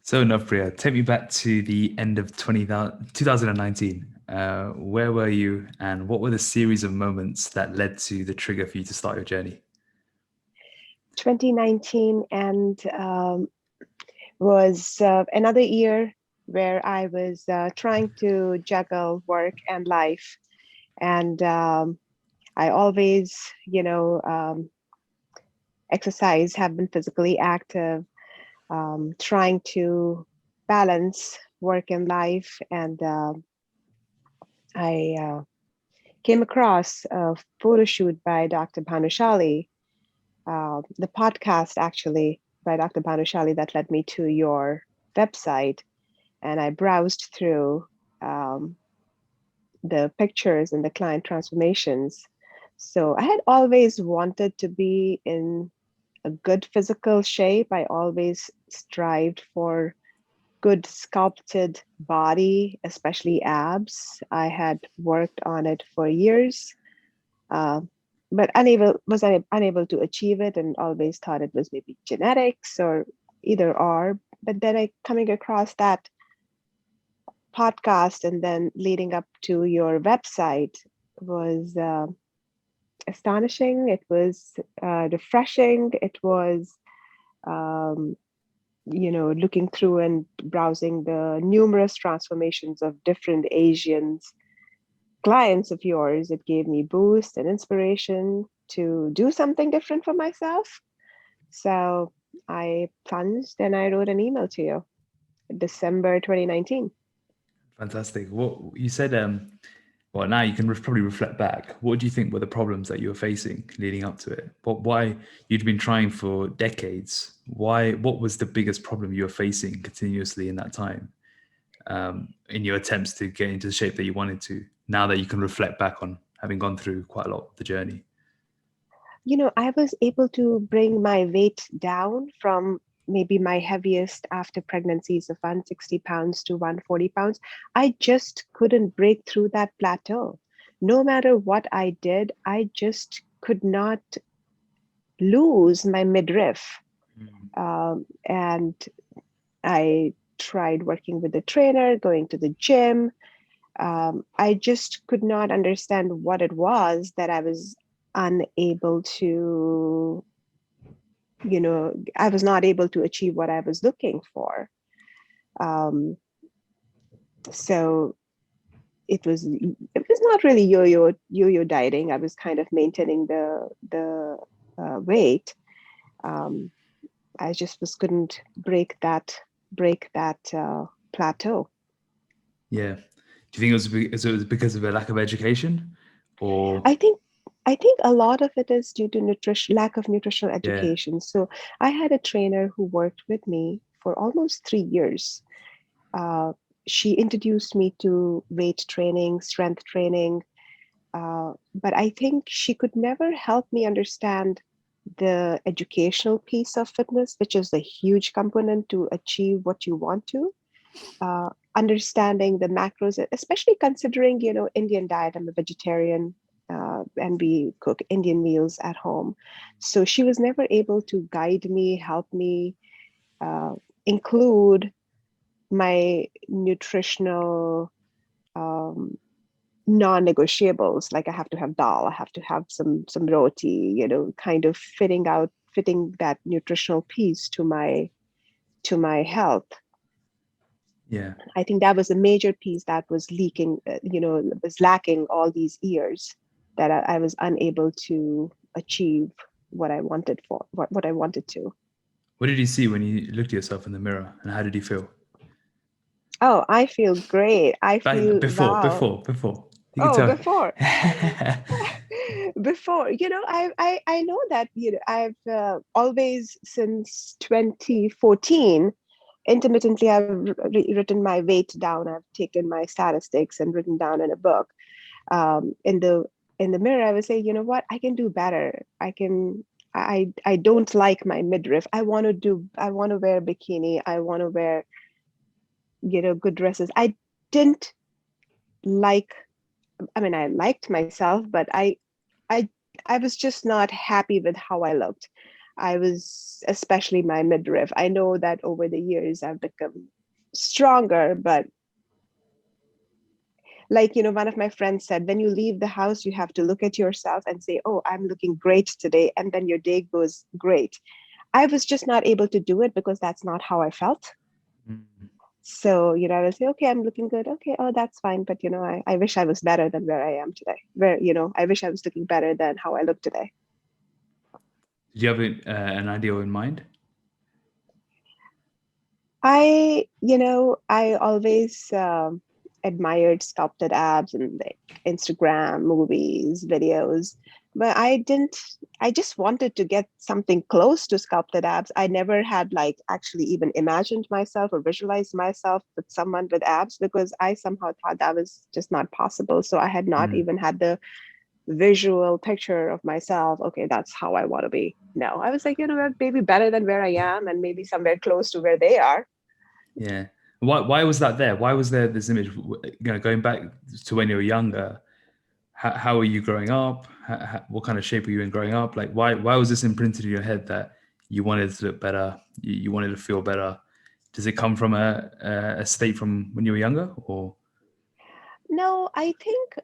So, Navpriya, take me back to the end of 2019. Where were you, and what were the series of moments that led to the trigger for you to start your journey? 2019 and was another year where I was trying to juggle work and life. And I always, exercise, have been physically active, trying to balance work and life. And I came across a photo shoot by Dr. Bhanushali, the podcast actually by Dr. Bhanushali that led me to your website. And I browsed through um, the pictures and the client transformations. So I had always wanted to be in a good physical shape. I always strived for good sculpted body, especially abs. I had worked on it for years, uh, but unable to achieve it, and always thought it was maybe genetics or either or. But then I coming across that podcast and then leading up to your website was astonishing. It was refreshing. It was, um, looking through and browsing the numerous transformations of different Asians, clients of yours. It gave me boost and inspiration to do something different for myself. So I plunged and I wrote an email to you, December 2019. Fantastic. What you said, well, now you can probably reflect back. What do you think were the problems that you were facing leading up to it? Why you'd been trying for decades? What was the biggest problem you were facing continuously in that time, in your attempts to get into the shape that you wanted to? Now that you can reflect back on having gone through quite a lot of the journey. I was able to bring my weight down from maybe my heaviest after pregnancies of 160 pounds to 140 pounds. I just couldn't break through that plateau. No matter what I did, I just could not lose my midriff. And I tried working with a trainer, going to the gym. I just could not understand what it was that I was unable to, I was not able to achieve what I was looking for. Um, so it was not really yo-yo dieting. I was kind of maintaining the weight. Um, I just was couldn't break that plateau. Yeah. Do you think it was because of a lack of education, or I think I think a lot of it is due to lack of nutritional yeah, education. So I had a trainer who worked with me for almost 3 years. Uh, she introduced me to weight training, strength training, but I think she could never help me understand the educational piece of fitness, which is a huge component to achieve what you want to. Understanding the macros, especially considering, Indian diet. I'm a vegetarian, and we cook Indian meals at home. So she was never able to guide me, help me, uh, include my nutritional um, non-negotiables. Like I have to have dal, I have to have some roti, kind of fitting that nutritional piece to my health. yeah, I think that was a major piece that was leaking, was lacking all these years, that I was unable to achieve what I wanted for what I wanted to. what did you see when you looked at yourself in the mirror, and how did you feel? Oh, I feel great. I Like feel wow. before. You can Oh, tell. before, before, I know that, I've always since 2014 intermittently I've written my weight down. I've taken my statistics and written down in a book. In the mirror, I would say, you know what, I can do better. I don't like my midriff. I want to wear bikini. I want to wear, good dresses. I didn't like, I mean, I liked myself, but I I was just not happy with how I looked. I was, especially my midriff. I know that over the years I've become stronger, but like, one of my friends said, when you leave the house, you have to look at yourself and say, oh, I'm looking great today. And then your day goes great. I was just not able to do it because that's not how I felt. Mm. So, I will say, okay, I'm looking good. Okay, oh, that's fine. But, I wish I was better than where I am today. I wish I was looking better than how I look today. Did you have an ideal in mind? I always admired sculpted abs and like Instagram, movies, videos, but I just wanted to get something close to sculpted abs. I never had like actually even imagined myself or visualized myself with someone with abs because I somehow thought that was just not possible. So I had not Mm. even had the visual picture of myself. Okay, that's how I want to be. No, I was like, maybe better than where I am and maybe somewhere close to where they are. Yeah. Why was that there? Why was there this image? Going back to when you were younger, how were you growing up? What kind of shape were you in growing up? Like, why was this imprinted in your head that you wanted to look better, you wanted to feel better? Does it come from a state from when you were younger, or? No, I think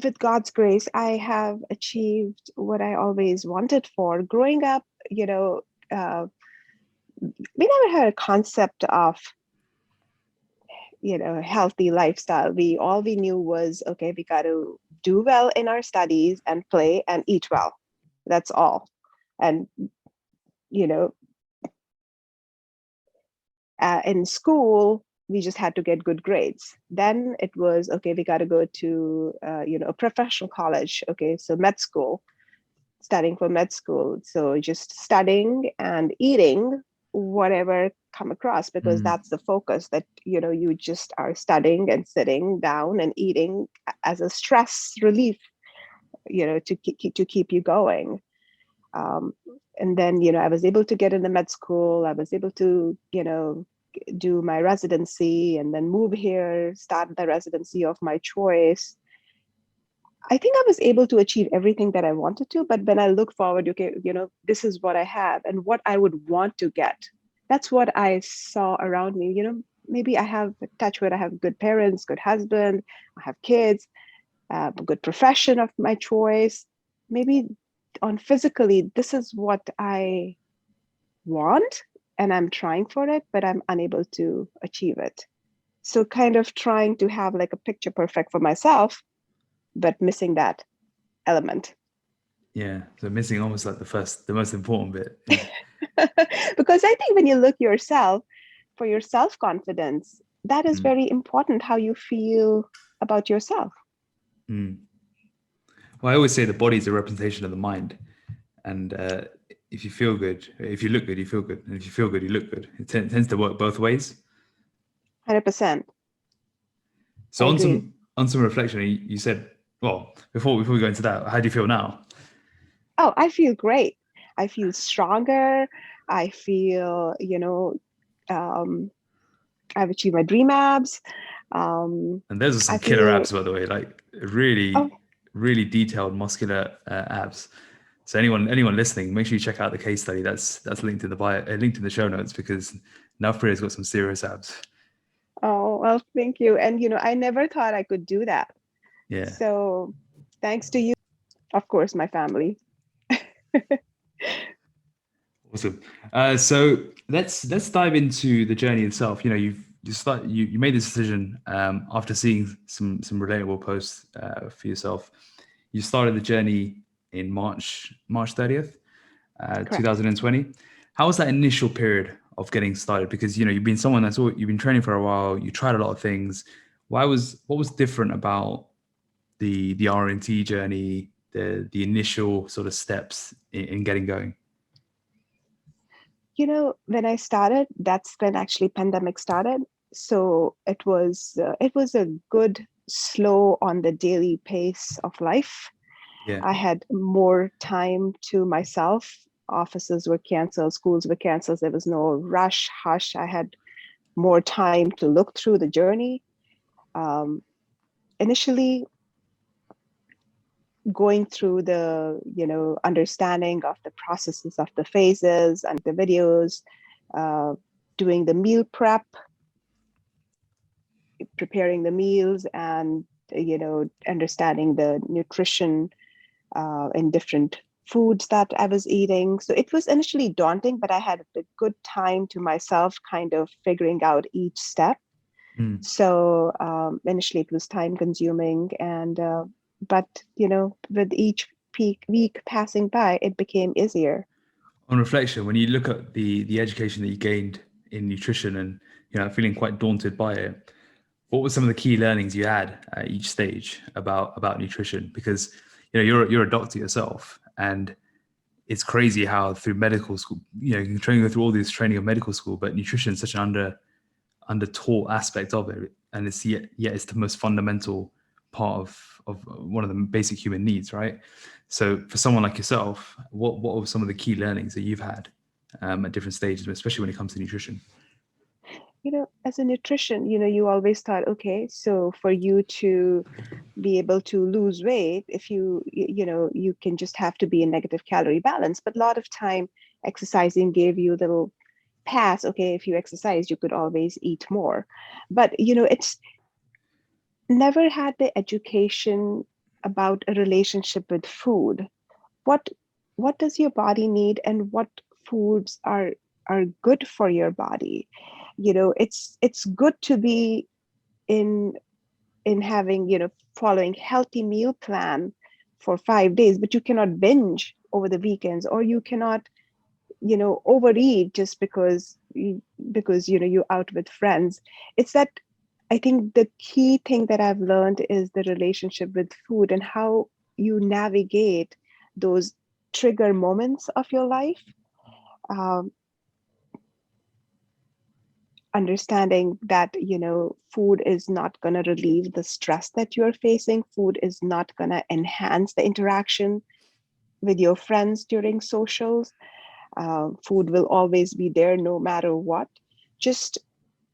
with God's grace, I have achieved what I always wanted for. Growing up, we never had a concept of, healthy lifestyle. We knew was, okay, we got to do well in our studies and play and eat well. That's all. And, you know, in school, we just had to get good grades. Then it was, okay, we got to go to, a professional college. Okay, so med school, studying for med school. So just studying and eating whatever come across because Mm. that's the focus that, you just are studying and sitting down and eating as a stress relief, to keep you going. Um, and then, I was able to get into med school. I was able to, do my residency and then move here, start the residency of my choice. I think I was able to achieve everything that I wanted to, but when I look forward, okay, this is what I have and what I would want to get. That's what I saw around me. Maybe I have touch wood, I have good parents, good husband, I have kids, a good profession of my choice. Maybe on physically, this is what I want and I'm trying for it, but I'm unable to achieve it. So kind of trying to have like a picture perfect for myself, but missing that element. Yeah. So missing almost like the most important bit. Yeah. Because I think when you look yourself for your self-confidence, that is Mm. very important how you feel about yourself. Mm. Well, I always say the body is a representation of the mind, and if you feel good, if you look good, you feel good, and if you feel good, you look good. It tends to work both ways. 100%. I So agree. on some reflection, you said, well, before we go into that, how do you feel now? Oh, I feel great. I feel stronger. I feel, um, I've achieved my dream abs. And those are some I killer feel, abs, by the way, like oh, really detailed muscular abs. So anyone listening, make sure you check out the case study. That's linked in the bio, linked in the show notes because Navpriya's got some serious abs. oh, well, thank you. And, I never thought I could do that. Yeah, So thanks to you, of course, my family. awesome. So let's dive into the journey itself. You made this decision after seeing some relatable posts for yourself. You started the journey in March 30th, Correct. 2020. How was that initial period of getting started? Because you've been someone you've been training for a while. You tried a lot of things. What was different about the R&T journey, the initial sort of steps in getting going? When I started, that's when actually pandemic started. So it was a good slow on the daily pace of life. Yeah. I had more time to myself. Offices were canceled, schools were canceled. There was no rush, hush. I had more time to look through the journey. Um, Initially, going through the, understanding of the processes of the phases and the videos, doing the meal prep, preparing the meals, and, understanding the nutrition in different foods that I was eating. So it was initially daunting, but I had a good time to myself kind of figuring out each step. Mm. So initially it was time consuming, and but with each week passing by, it became easier. On reflection, when you look at the education that you gained in nutrition and feeling quite daunted by it, what were some of the key learnings you had at each stage about nutrition? Because you're a doctor yourself, and it's crazy how through medical school, you can go through all this training of medical school, but nutrition is such an under taught aspect of it, and it's yet it's the most fundamental part of one of the basic human needs, right? So for someone like yourself, what were some of the key learnings that you've had at different stages, especially when it comes to nutrition? As a nutrition, you always thought, okay, so for you to be able to lose weight, if you can just have to be in negative calorie balance. But a lot of time exercising gave you a little pass. Okay, if you exercise, you could always eat more. But it's never had the education about a relationship with food. What does your body need, and what foods are good for your body? It's good to be in having, following healthy meal plan for 5 days, but you cannot binge over the weekends, or you cannot, overeat just because you're out with friends. It's that, I think the key thing that I've learned is the relationship with food and how you navigate those trigger moments of your life. Um, Understanding that food is not going to relieve the stress that you're facing, food is not going to enhance the interaction with your friends during socials. Food will always be there no matter what. Just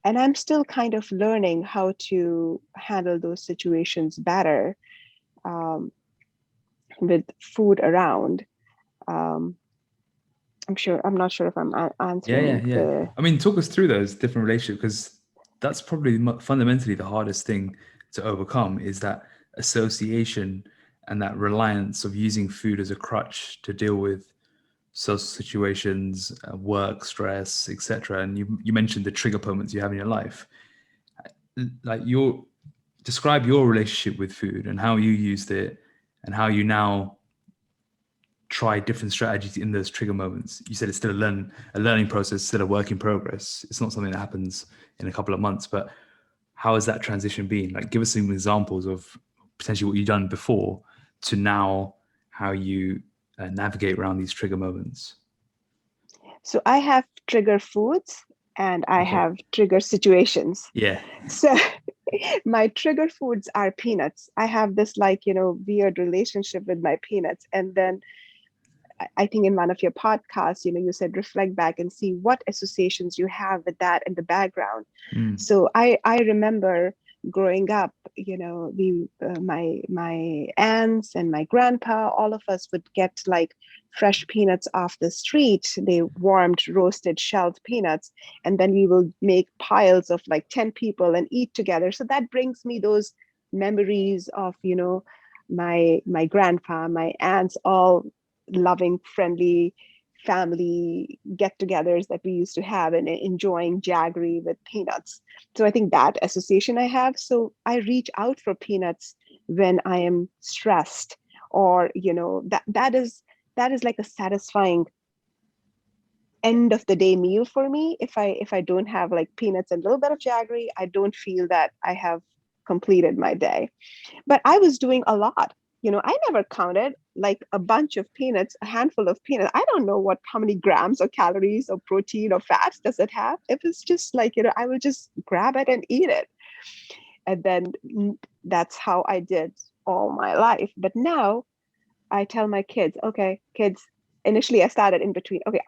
And I'm still kind of learning how to handle those situations better, um, with food around. um, I'm not sure if I'm Yeah. answering the. I mean, talk us through those different relationships, because that's probably fundamentally the hardest thing to overcome, is that association and that reliance of using food as a crutch to deal with social situations, work stress, etc. And you mentioned the trigger moments you have in your life. Like, describe your relationship with food and how you used it, and how you now try different strategies in those trigger moments. You said it's still a learning process, still a work in progress. It's not something that happens in a couple of months, but how has that transition been? Like, give us some examples of potentially what you've done before to now, how you navigate around these trigger moments. So I have trigger foods and I Okay. have trigger situations. Yeah. So my trigger foods are peanuts. I have this, like, weird relationship with my peanuts. And then I think in one of your podcasts, you said reflect back and see what associations you have with that in the background. Mm. So I remember growing up, we my aunts and my grandpa, all of us would get like fresh peanuts off the street. They warmed, roasted, shelled peanuts, and then we will make piles of like 10 people and eat together. So that brings me those memories of, my grandpa, my aunts, all loving, friendly family get-togethers that we used to have, and enjoying jaggery with peanuts. So I think that association I have. So I reach out for peanuts when I am stressed, or that is like a satisfying end of the day meal for me. If I don't have like peanuts and a little bit of jaggery, I don't feel that I have completed my day. But I was doing a lot. I never counted like a bunch of peanuts, a handful of peanuts. I don't know how many grams or calories or protein or fats does it have. It was just like, I will just grab it and eat it. And then that's how I did all my life. But now I tell my kids, okay, kids, initially I started in between. Okay,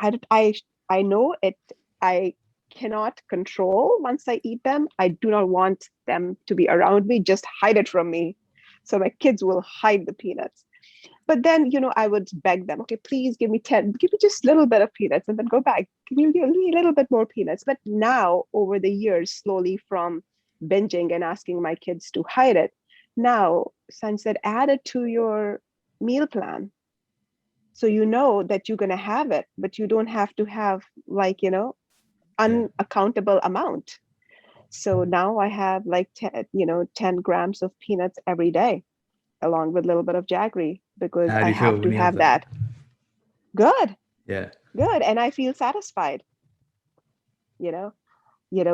I know it. I cannot control once I eat them. I do not want them to be around me. Just hide it from me. So my kids will hide the peanuts. But then, I would beg them, okay, please give me 10, give me just a little bit of peanuts, and then go back, give me a little bit more peanuts. But now, over the years, slowly from binging and asking my kids to hide it, now Son said, add it to your meal plan. So you know that you're going to have it, but you don't have to have unaccountable amount. So now I have 10 grams of peanuts every day, along with a little bit of jaggery, because How do I you feel have when to you have have that. that? Good, Yeah. good. And I feel satisfied,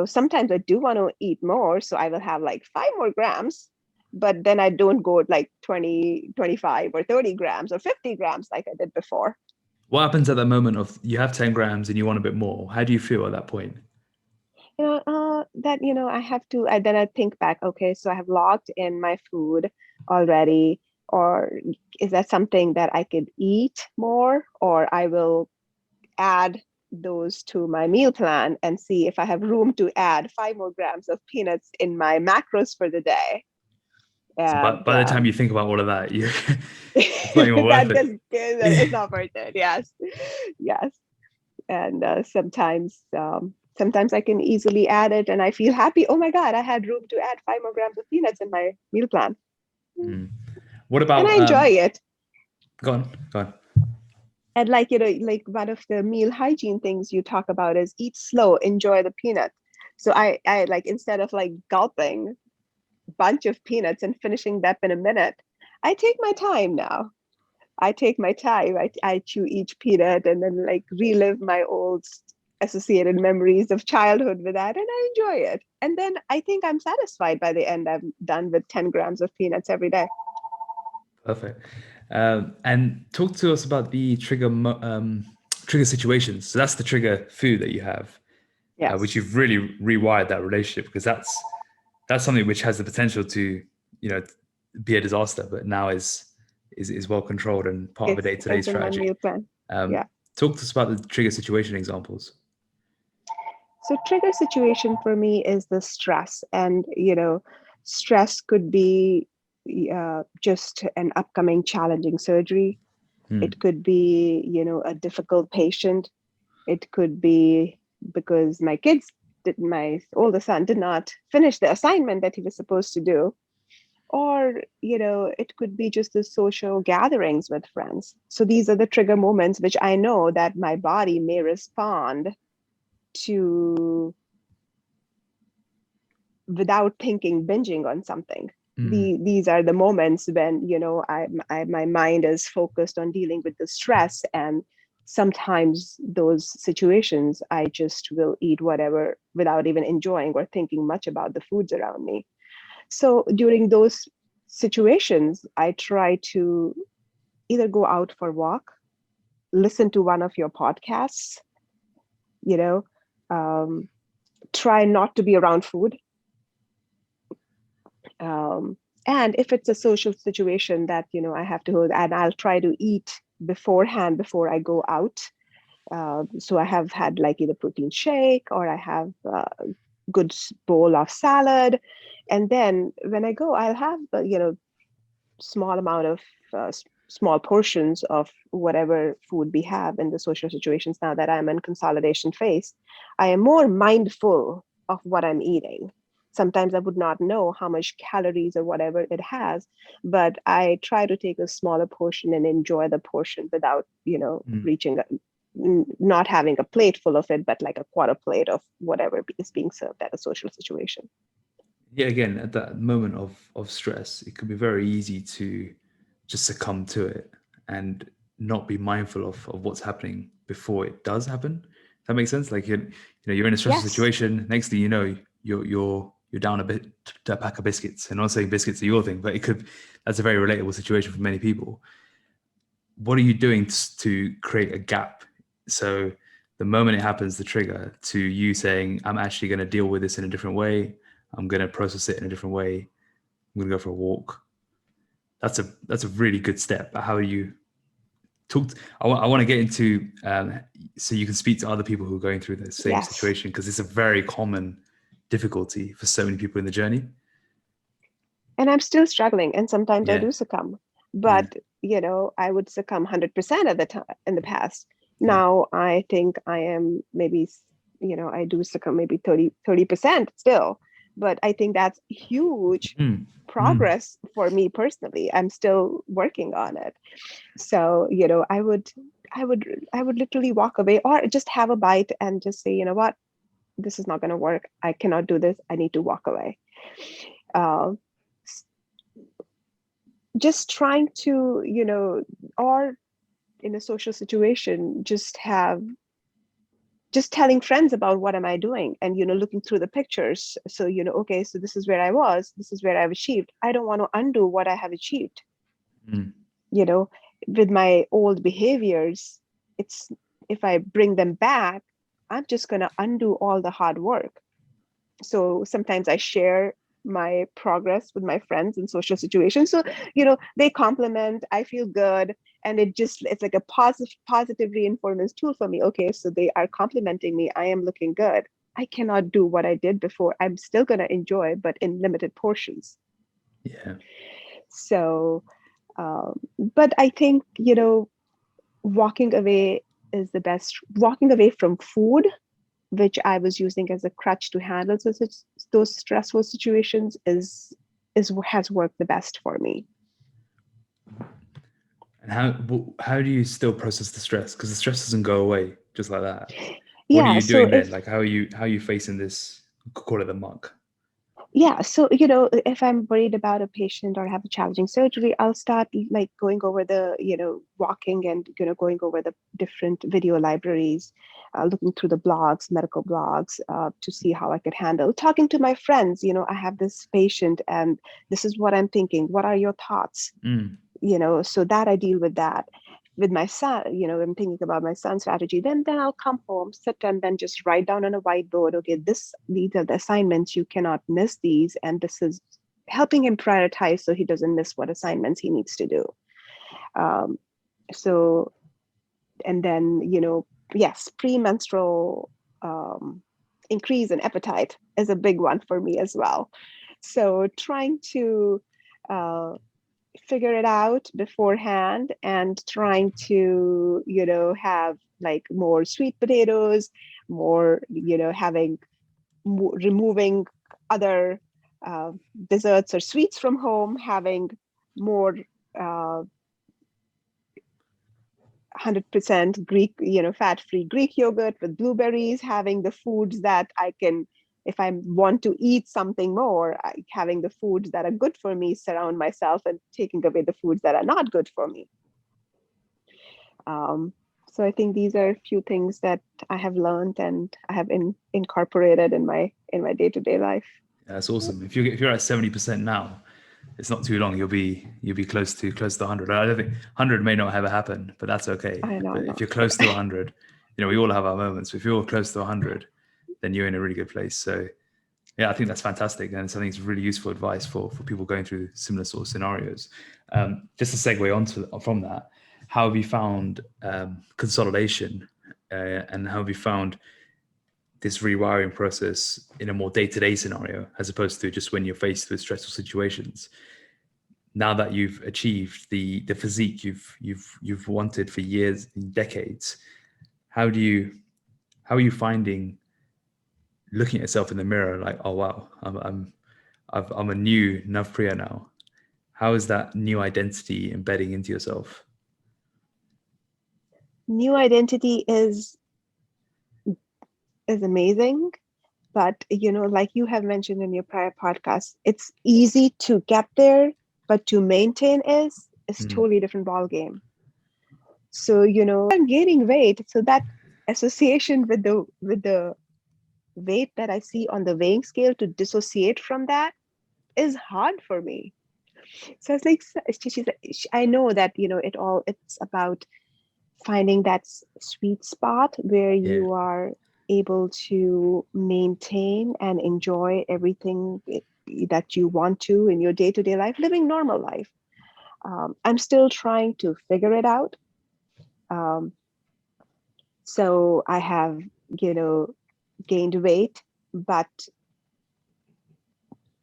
sometimes I do want to eat more. So I will have like 5 more grams, but then I don't go like 20, 25 or 30 grams or 50 grams like I did before. What happens at that moment of you have 10 grams and you want a bit more? How do you feel at that point? That I have to, then I think back, okay, so I have logged in my food already, or is that something that I could eat more, or I will add those to my meal plan and see if I have room to add 5 more grams of peanuts in my macros for the day. So And by the time you think about all of that, it's not even worth that it. just it's not worth it. Yes, yes. And sometimes I can easily add it, and I feel happy. Oh my God, I had room to add 5 more grams of peanuts in my meal plan, Mm. What and about I enjoy it. go on, go on. And like one of the meal hygiene things you talk about is eat slow, enjoy the peanut. So I like, instead of like gulping a bunch of peanuts and finishing that in a minute, I take my time now. I take my time. I chew each peanut and then like relive my old associated memories of childhood with that, and I enjoy it. And then I think I'm satisfied by the end. I'm done with 10 grams of peanuts every day. Perfect. And talk to us about the trigger situations. So that's the trigger food that you have, which Yes. you've really rewired that relationship, because that's something which has the potential to, be a disaster, but now is well controlled and part of a day-to-day It's in my strategy. meal plan. Yeah. Talk to us about the trigger situation examples. So trigger situation for me is the stress, and stress could be just an upcoming challenging surgery. It could be a difficult patient. It could be because my older son did not finish the assignment that he was supposed to do, or it could be just the social gatherings with friends. So these are the trigger moments which I know that my body may respond to without thinking, binging on something. These are the moments when my mind is focused on dealing with the stress, and sometimes those situations I just will eat whatever without even enjoying or thinking much about the foods around me. So during those situations, I try to either go out for a walk, listen to one of your podcasts, try not to be around food. And if it's a social situation that I have to hold, and I'll try to eat beforehand before I go out. So I have had like either protein shake, or I have a good bowl of salad, and then when I go, I'll have small amount of small portions of whatever food we have in the social situations. Now that I'm in consolidation phase, I am more mindful of what I'm eating. Sometimes I would not know how much calories or whatever it has, but I try to take a smaller portion and enjoy the portion without, reaching, not having a plate full of it, but like a quarter plate of whatever is being served at a social situation. Yeah, again, at that moment of stress, it could be very easy to just succumb to it and not be mindful of what's happening before it does happen. Does that makes sense? Like you're in a stressful Yes. situation. Next thing you know, you're down a pack of biscuits. And I'm not saying biscuits are your thing, but that's a very relatable situation for many people. What are you doing to create a gap? So the moment it happens, the trigger, to you saying, I'm actually going to deal with this in a different way. I'm going to process it in a different way. I'm going to go for a walk. That's a really good step. How do you talk? I want to get into so you can speak to other people who are going through the same Yes. situation, because it's a very common difficulty for so many people in the journey. And I'm still struggling, and sometimes I Yeah. do succumb. Yeah. but I would succumb 100% of the time in the past. Yeah. Now I think I am maybe, I do succumb maybe 30% still, but I think that's huge Mm. Mm. progress for me personally. I'm still working on it. So, I would literally walk away or just have a bite and just say, you know what, this is not going to work. I cannot do this. I need to walk away. Uh, just trying to, or in a social situation, just telling friends about what am I doing and, looking through the pictures. So, okay, so this is where I was, this is where I've achieved. I don't want to undo what I have achieved. Mm. You know, with my old behaviors, it's if I bring them back, I'm just going to undo all the hard work. So sometimes I share my progress with my friends in social situations. So, they compliment, I feel good. And it's like a positive reinforcement tool for me. Okay, so they are complimenting me. I am looking good. I cannot do what I did before. I'm still going to enjoy, but in limited portions. Yeah. So, but I think, walking away is the best. Walking away from food, which I was using as a crutch to handle those stressful situations, is has worked the best for me. And how do you still process the stress? Because the stress doesn't go away just like that. What are Yeah, you so doing then? if Like how are you facing this? Call it the muck. Yeah, so if I'm worried about a patient or have a challenging surgery, I'll start like going over the, walking and going over the different video libraries, looking through the blogs, medical blogs, to see how I could handle. Talking to my friends, I have this patient and this is what I'm thinking. What are your thoughts? Mm. So that I deal with that. With my son, I'm thinking about my son's strategy. Then I'll come home, sit and then just write down on a whiteboard, okay, these are the assignments, you cannot miss these. And this is helping him prioritize so he doesn't miss what assignments he needs to do. Um, so, and then, yes, premenstrual increase in appetite is a big one for me as well. So trying to uh, figure it out beforehand and trying to have like more sweet potatoes, more having removing other uh, desserts or sweets from home, having more 100% Greek, fat-free Greek yogurt with blueberries, having the foods that I can, if I want to eat something more, having the foods that are good for me, surround myself and taking away the foods that are not good for me. Um, so I think these are a few things that I have learned and I have incorporated in my day-to-day life. That's awesome. If you're at 70% now, it's not too long. You'll be close to 100. I don't think 100 may not ever happen, but that's okay. I know, But if no. you're close to 100, we all have our moments. If you're close to 100, then you're in a really good place. So yeah, I think that's fantastic, and I think it's really useful advice for people going through similar sort of scenarios. Just to segue onto from that, how have you found consolidation, and how have you found this rewiring process in a more day-to-day scenario, as opposed to just when you're faced with stressful situations? Now that you've achieved the physique you've wanted for years, decades, how do you how are you finding looking at yourself in the mirror like, oh wow, I'm a new Navpriya now? How is that new identity embedding into yourself? New identity is amazing, but like you have mentioned in your prior podcast, it's easy to get there, but to maintain is Mm. totally different ball game. So I'm gaining weight, so that association with the weight that I see on the weighing scale, to dissociate from that is hard for me. So it's like I know that it's about finding that sweet spot where Yeah. you are able to maintain and enjoy everything that you want to in your day-to-day life, living normal life. I'm still trying to figure it out. Um, so I have, gained weight, but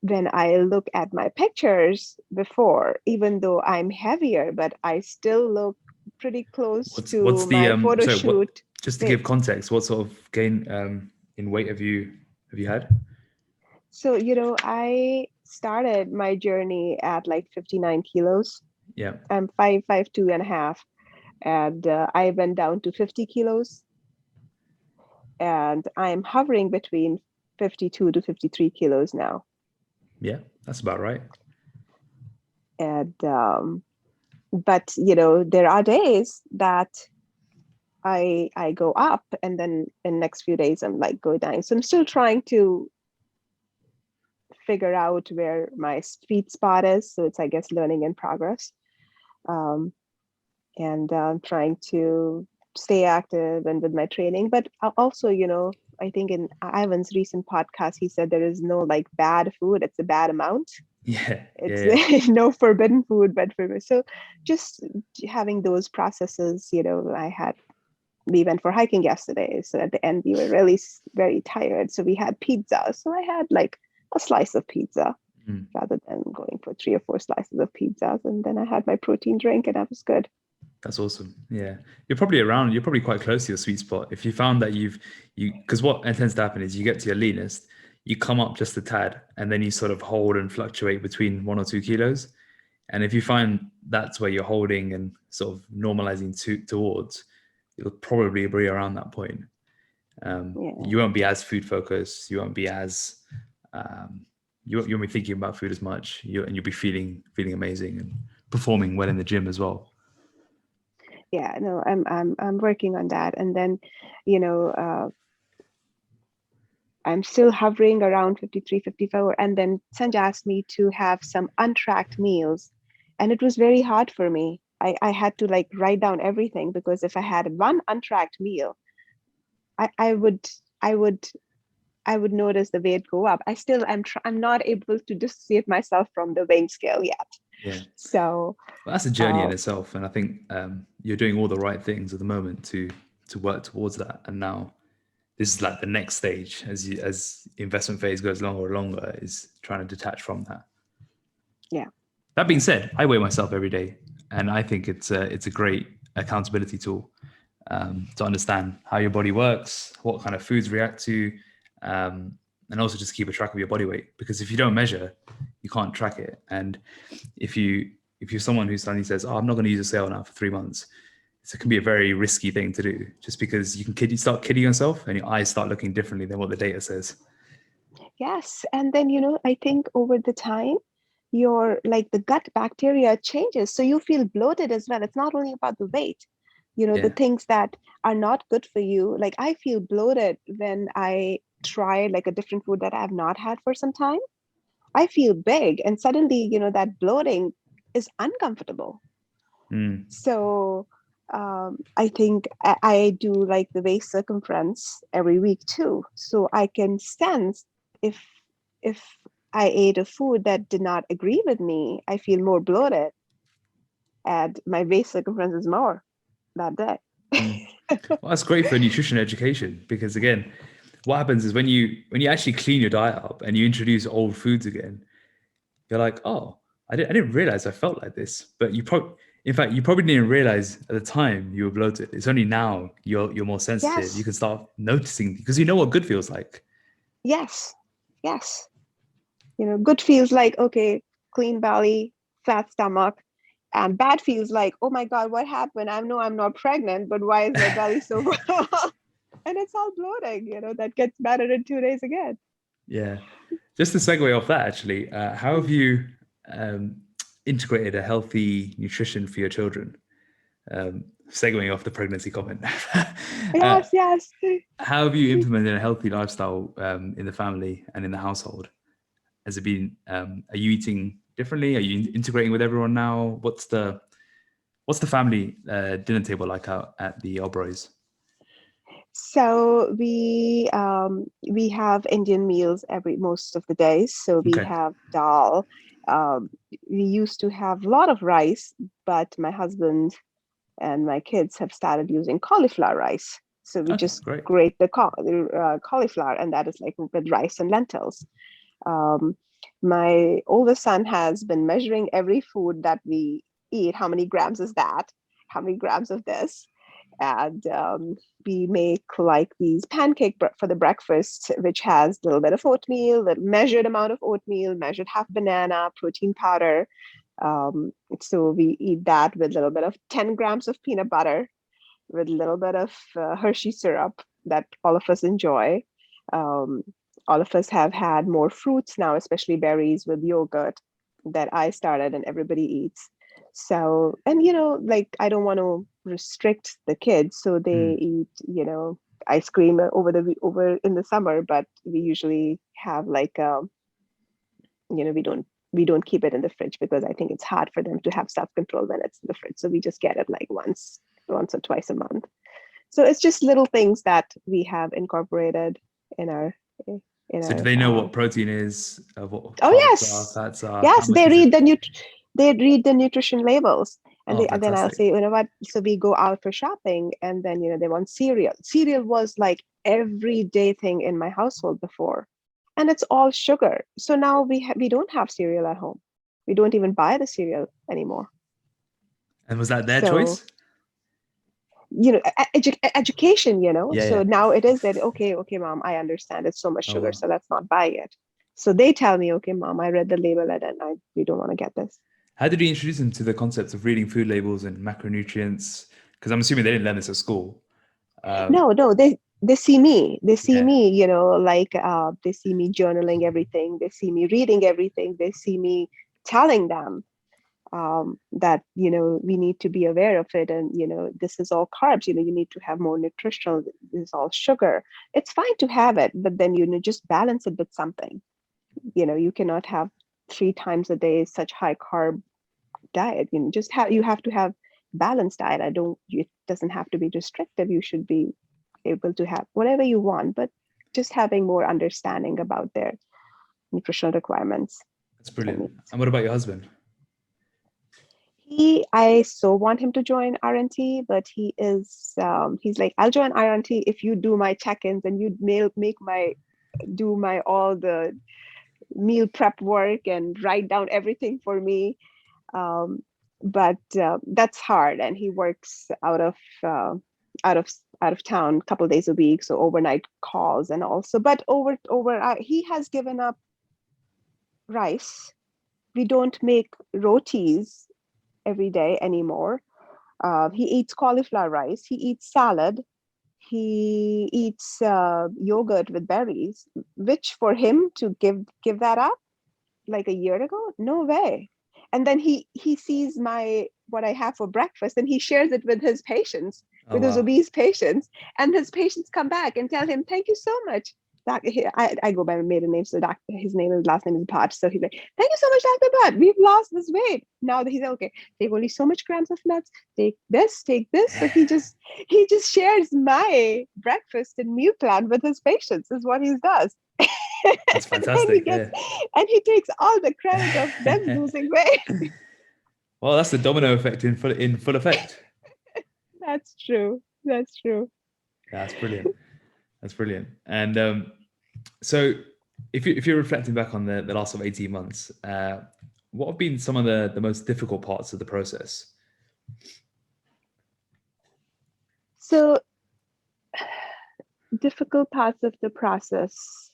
when I look at my pictures before, even though I'm heavier, but I still look pretty close What's to the my photo sorry, what, shoot just to give weight. context, what sort of gain in weight have you had? So, I started my journey at like 59 kilos. Yeah. I'm 5'2" and I went down to 50 kilos, and I'm hovering between 52 to 53 kilos now. Yeah, that's about right. And but there are days that I go up, and then in the next few days I'm like go down. So I'm still trying to figure out where my sweet spot is. So it's, I guess, learning in progress. Um, and trying to stay active and with my training. But also, I think in Ivan's recent podcast, he said there is no like bad food, it's a bad amount. Yeah, yeah, yeah. It's no forbidden food, but for me. So just having those processes, we went for hiking yesterday. So at the end, we were really very tired. So we had pizza. So I had like a slice of pizza Mm. rather than going for 3 or 4 slices of pizzas. And then I had my protein drink, and that was good. That's awesome. Yeah. You're probably quite close to your sweet spot. If you found that because what tends to happen is you get to your leanest, you come up just a tad, and then you sort of hold and fluctuate between 1 or 2 kilos. And if you find that's where you're holding and sort of normalizing towards, you'll probably be around that point. Yeah. You won't be as food focused. You won't be as, you won't be thinking about food as much. And you'll be feeling amazing and performing well in the gym as well. Yeah, no, I'm working on that. And then, you know, I'm still hovering around 53, 54. And then Sanjay asked me to have some untracked meals. And it was very hard for me. I had to like write down everything, because if I had one untracked meal, I, I would I would I would notice the weight go up. I'm not able to dissociate myself from the weighing scale yet. Yeah. So Well, that's a journey in itself, and I think you're doing all the right things at the moment to work towards that. And now this is like the next stage as investment phase goes longer and longer, is trying to detach from that. yeah, That being yeah. said, I weigh myself every day, and I think it's a great accountability tool to understand how your body works, what kind of foods react to, and also just keep a track of your body weight. Because if you don't measure, you can't track it. And if you're someone who suddenly says, "Oh, I'm not going to use a scale now for 3 months," it can be a very risky thing to do, just because you start kidding yourself, and your eyes start looking differently than what the data says. Yes. And then, I think over the time, your like the gut bacteria changes. So you feel bloated as well. It's not only about the weight, the Yeah. things that are not good for you. Like I feel bloated when I try like a different food that I have not had for some time. I feel big, and suddenly, that bloating is uncomfortable. Mm. So I think I do like the waist circumference every week too. So I can sense if if I ate a food that did not agree with me, I feel more bloated, and my waist circumference is more that day. Mm. Well, that's great for nutrition education, because again, what happens is when you actually clean your diet up and you introduce old foods again, you're like, oh, I didn't realize I felt like this. But in fact, you probably didn't realize at the time you were bloated. It's only now you're more sensitive. You Yes, can start noticing, because you know what good feels like. yes, yes. Good feels like, okay, clean belly, flat stomach. And bad feels like, oh my God, what happened? I know I'm not pregnant, but why is my belly so full? And it's all bloating, that gets better in 2 days again. Yeah. Just to segue off that, actually, how have you um, integrated a healthy nutrition for your children? Segueing off the pregnancy comment. uh, Yes, yes. how have you implemented a healthy lifestyle in the family and in the household? Has it been? Are you eating differently? Are you integrating with everyone now? What's the family dinner table like out at the Oberoi's? So we have Indian meals every most of the days. So we Okay. have dal. Um, we used to have a lot of rice, but my husband and my kids have started using cauliflower rice. So we Okay. just Great. grate the cauliflower, and that is like with rice and lentils. Um, My oldest son has been measuring every food that we eat. How many grams is that? How many grams of this? And we make like these for the breakfast, which has a little bit of oatmeal, the measured amount of oatmeal, measured half banana, protein powder. So we eat that with a little bit of 10 grams of peanut butter, with a little bit of Hershey syrup that all of us enjoy. Um, all of us have had more fruits now, especially berries with yogurt that I started and everybody eats. So, and like I don't want to restrict the kids, so they eat, ice cream over in the summer, but we usually have like we don't keep it in the fridge because I think it's hard for them to have self-control when it's in the fridge. So we just get it like once or twice a month. So it's just little things that we have incorporated in our So do they know what protein is, what oh carbs are, yes, fats are, how yes, much is it? they read the nutrition labels. And Oh, then I'll fantastic. say, you know what? So we go out for shopping, and then they want cereal. Cereal was like everyday thing in my household before, and it's all sugar. So now we don't have cereal at home. We don't even buy the cereal anymore. And was that their So choice? education. Yeah, So yeah. now it is that, okay, mom, I understand it's so much Oh, sugar, wow. so let's not buy it. So they tell me, okay, mom, I read the label and we don't want to get this. How did you introduce them to the concept of reading food labels and macronutrients? Because I'm assuming they didn't learn this at school. Um, No, they see me. They see yeah. me, like they see me journaling everything. They see me reading everything. They see me telling them that we need to be aware of it, and this is all carbs. You need to have more nutritional. This is all sugar. It's fine to have it, but then just balance it with something. You cannot have 3 times a day such high carb diet. You have to have balanced diet. It doesn't have to be restrictive. You should be able to have whatever you want, but just having more understanding about their nutritional requirements That's and brilliant. needs. And what about your husband? I so want him to join RNT, but he's like, I'll join RNT if you do my check-ins and you do my all the meal prep work and write down everything for me. Um, but that's hard, and he works out of out of town a couple of days a week, so overnight calls and also. But he has given up rice. We don't make rotis every day anymore. He eats cauliflower rice. He eats salad. He eats yogurt with berries, which for him to give that up like a year ago, no way. And then he sees my what I have for breakfast, and he shares it with his patients, Oh, with his wow. obese patients, and his patients come back and tell him, thank you so much. I go by my maiden name, so his last name is Bhatt. So he's like, thank you so much, Dr. Bhatt. We've lost this weight. Now that he's like, okay, take only so much grams of nuts, take this, take this. So he just shares my breakfast and meal plan with his patients, is what he does. That's And then fantastic. Yeah. he takes all the credit of them losing weight. Well, that's the domino effect in full effect. That's true. That's true. That's brilliant. That's brilliant. And so, if you're reflecting back on the last of 18 months, what have been some of the most difficult parts of the process? So difficult parts of the process.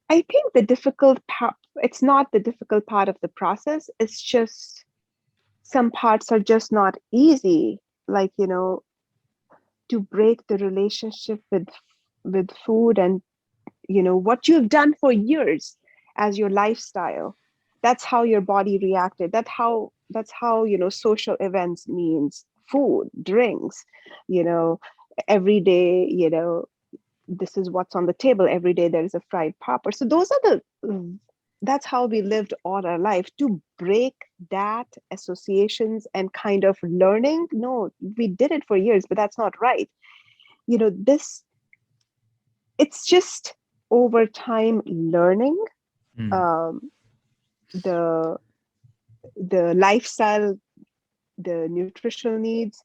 I think the difficult part, it's not the difficult part of the process. It's just some parts are just not easy. Like, to break the relationship with food and what you've done for years as your lifestyle. That's how your body reacted. That's how social events means food, drinks, you know every day, this is what's on the table. Every day there is a fried popper. So that's how we lived all our life. To break that associations and kind of learning, no, we did it for years, but that's not right. This It's just over time learning Mm. um, the lifestyle, the nutritional needs.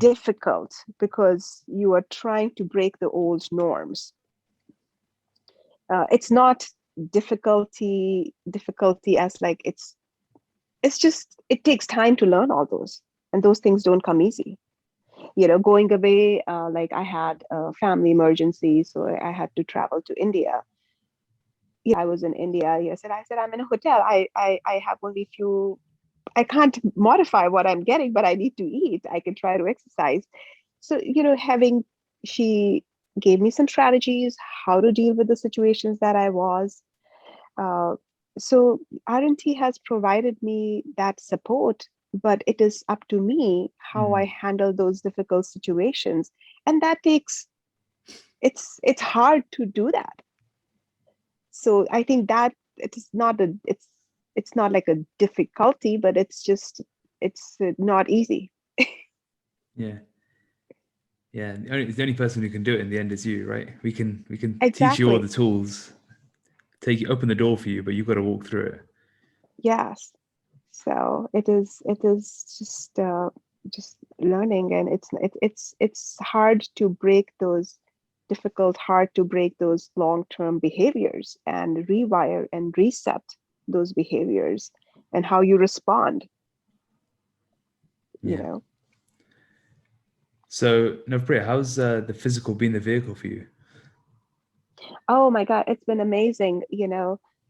difficult because you are trying to break the old norms. It's not difficulty as like it's just, it takes time to learn all those, and those things don't come easy. Going away, like I had a family emergency, so I had to travel to India. I was in India. I said I'm in a hotel. I have only few. I can't modify what I'm getting, but I need to eat. I can try to exercise. So having she gave me some strategies how to deal with the situations that I was. Uh, so R&T has provided me that support, but it is up to me how I handle those difficult situations, and that takes. It's hard to do that. So I think that it's not like a difficulty, but it's not easy. Yeah. Yeah. The only person who can do it in the end is you, right? We can teach you all Exactly. the tools, open the door for you, but you've got to walk through it. Yes. So it is just learning, and it's hard to break those hard to break those long-term behaviors and rewire and reset those behaviors and how you respond, you Yeah. know. So, Navpriya, how's the physical been the vehicle for you? Oh my God, it's been amazing.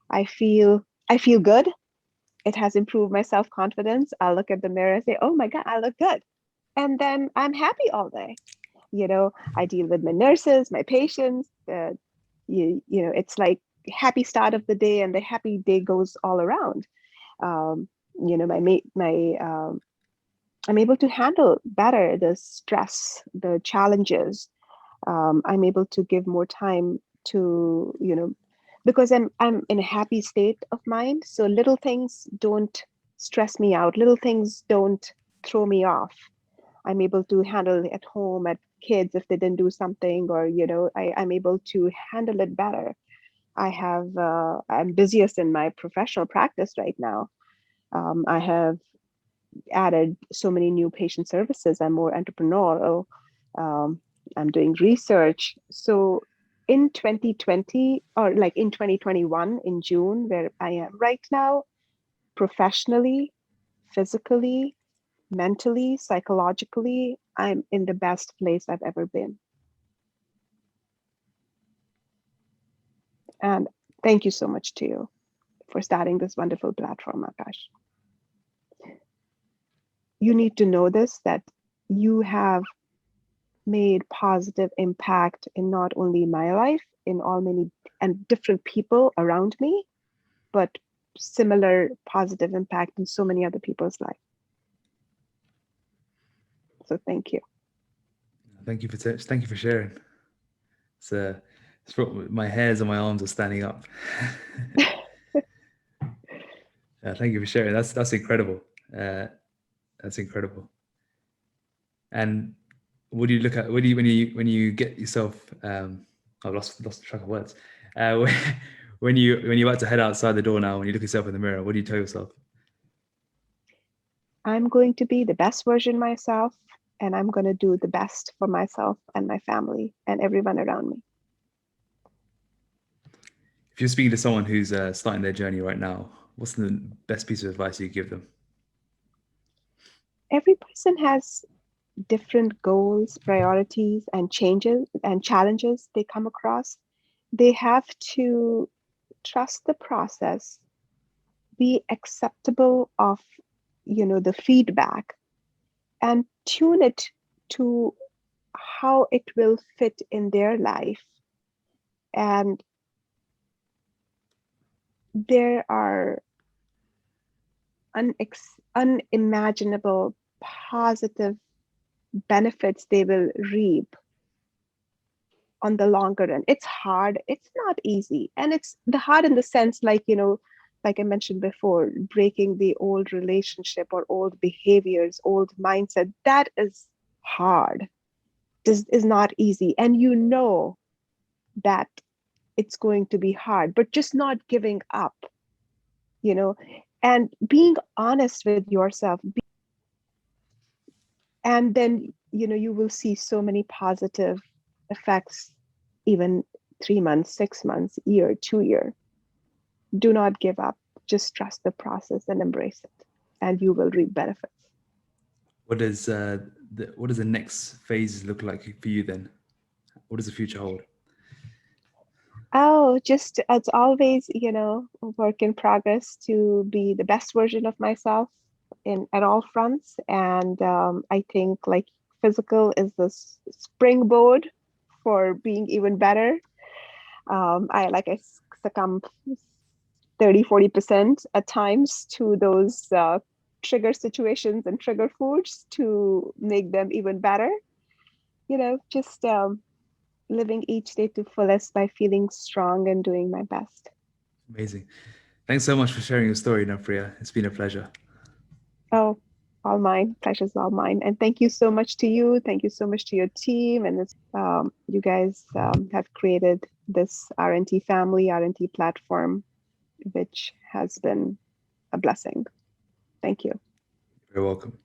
I feel good. It has improved my self-confidence. I look at the mirror and say, oh my God, I look good. And then I'm happy all day. I deal with my nurses, my patients. It's like happy start of the day, and the happy day goes all around. Um, I'm able to handle better the stress, the challenges. I'm able to give more time to, because I'm in a happy state of mind. So little things don't stress me out. Little things don't throw me off. I'm able to handle it at home, at kids if they didn't do something, or I'm able to handle it better. I'm busiest in my professional practice right now. I have added so many new patient services. I'm more entrepreneurial. Um, I'm doing research. So in 2020, or like in 2021 in June, where I am right now, professionally, physically, mentally, psychologically, I'm in the best place I've ever been. And thank you so much to you for starting this wonderful platform, Akash. You need to know this, that you have made positive impact in not only my life, in all many and different people around me, but similar positive impact in so many other people's life. So thank you. Thank you for sharing. My hairs on my arms are standing up. Thank you for sharing. That's incredible. That's incredible. And what do you look at? What do you when you get yourself? I've lost track of words. When you're about to head outside the door now, when you look yourself in the mirror, what do you tell yourself? I'm going to be the best version myself, and I'm going to do the best for myself and my family and everyone around me. If you're speaking to someone who's starting their journey right now, what's the best piece of advice you give them? Every person has different goals, priorities, and changes and challenges they come across. They have to trust the process, be acceptable of the feedback, and tune it to how it will fit in their life. And there are unimaginable positive benefits they will reap on the longer run. It's hard, it's not easy, and it's the hard in the sense, like like I mentioned before, breaking the old relationship or old behaviors, old mindset. That is hard. This is not easy, and that it's going to be hard, but just not giving up, and being honest with yourself, and then you will see so many positive effects, even 3 months, 6 months, year, 2 year. Do not give up. Just trust the process and embrace it, and you will reap benefits. What does the next phase look like for you then? What does the future hold? Oh, just it's always, a work in progress to be the best version of myself in at all fronts. And I think like physical is the springboard for being even better. I succumb 30-40% at times to those trigger situations and trigger foods to make them even better. Just living each day to fullest by feeling strong and doing my best. Amazing. Thanks so much for sharing your story, Navpriya. It's been a pleasure. Oh, all mine. Pleasure's all mine. And thank you so much to you. Thank you so much to your team. And you guys have created this R&T family, R&T platform, which has been a blessing. Thank you. You're welcome.